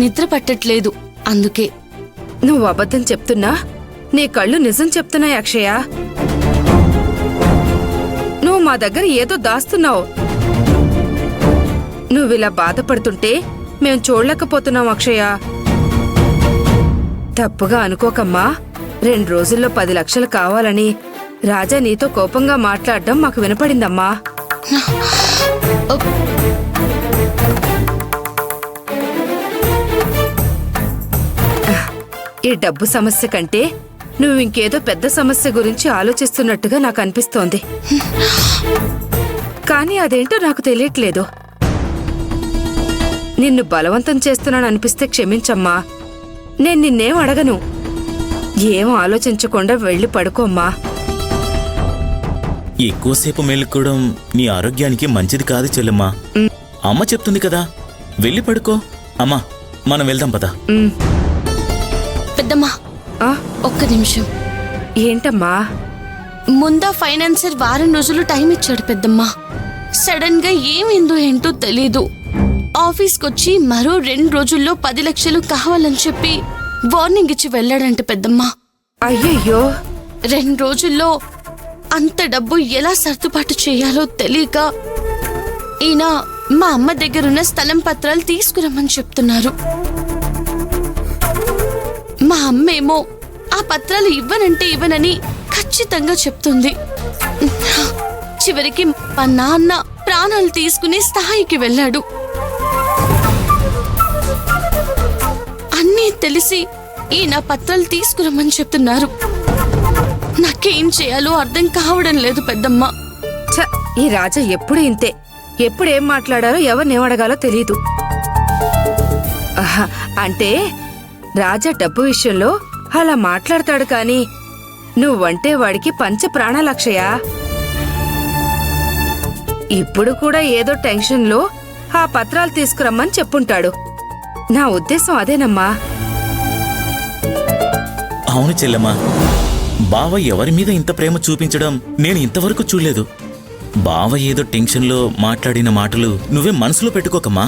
నిద్ర పట్టట్లేదు, అందుకే. నువ్వు అబద్ధం చెప్తున్నా నీ కళ్ళు నిజం చెప్తున్నాయి అక్షయ. నువ్వు మా దగ్గర ఏదో దాస్తున్నావు. నువ్విలా బాధపడుతుంటే మేం చూడలేకపోతున్నాం అక్షయ. తప్పుగా అనుకోకమ్మా. 2 రోజుల్లో 10 లక్షలు కావాలని రాజా నీతో కోపంగా మాట్లాడడం మాకు వినపడిందమ్మా. ఈ డబ్బు సమస్య కంటే నువ్వు ఇంకేదో పెద్ద సమస్య గురించి ఆలోచిస్తున్నట్టుగా నాకు అనిపిస్తోంది. కానీ అదేంటో నాకు తెలియట్లేదు. నిన్ను బలవంతం చేస్తున్నాను అనిపిస్తే క్షమించమ్మా. నేను నిన్నేం అడగను. ఏం ఆలోచించకుండా వెళ్ళి పడుకోమ్మా. ఎక్కువసేపు మేలుకోవడం నీ ఆరోగ్యానికి మంచిది కాదు చెల్లెమ్మా. అమ్మ చెప్తుంది కదా, వెళ్ళి పడుకో. అమ్మా, మనం వెళ్దాం పద. పెద్దమ్మా, ఒక్క నిమిషం. ఏంటమ్మా? ముందా ఫైనాన్సర్ వారం రోజులు టైం ఇచ్చాడు పెద్దమ్మా. సడన్ గా ఏమైందో ఏంటో తెలీదు. ఆఫీస్కొచ్చి మరో 2 రోజుల్లో 10 లక్షలు కావాలని చెప్పి వార్నింగ్ ఇచ్చి వెళ్ళాడంట పెద్దమ్మా. అయ్యయ్యో, 2 రోజుల్లో అంత డబ్బు ఎలా సర్దుబాటు చేయాలో తెలియక ఈయన మా అమ్మ దగ్గరున్న స్థలం పత్రాలు తీసుకురమ్మని చెప్తున్నారు. మా అమ్మేమో ఆ పత్రాలు ఇవ్వనంటే ఇవ్వనని ఖచ్చితంగా చెప్తుంది. చివరికి మా నాన్న ప్రాణాలు తీసుకునే స్థాయికి వెళ్ళాడు. అన్నీ తెలిసి ఈయన పత్రాలు తీసుకురమ్మని చెప్తున్నారు. నాకేం చేయాలో అర్థం కావడం లేదు పెద్దమ్మ. ఈ రాజా ఎప్పుడు ఇంతే. ఎప్పుడేం మాట్లాడాలో ఎవరినేమడగాలో తెలీదు. అంటే రాజా డబ్బు విషయంలో అలా మాట్లాడతాడు కానీ నువ్వంటే వాడికి పంచ ప్రాణాలక్షయా. ఇప్పుడు కూడా ఏదో టెన్షన్లో ఆ పత్రాలు తీసుకురమ్మని చెప్పుంటాడు. నా ఉద్దేశం అదేనమ్మా. అవును చెల్లెమ్మా, బావ ఎవరి మీద ఇంత ప్రేమ చూపించడం నేను ఇంతవరకు చూడలేదు. బావ ఏదో టెన్షన్లో మాట్లాడిన మాటలు నువ్వే మనసులో పెట్టుకోకమ్మా.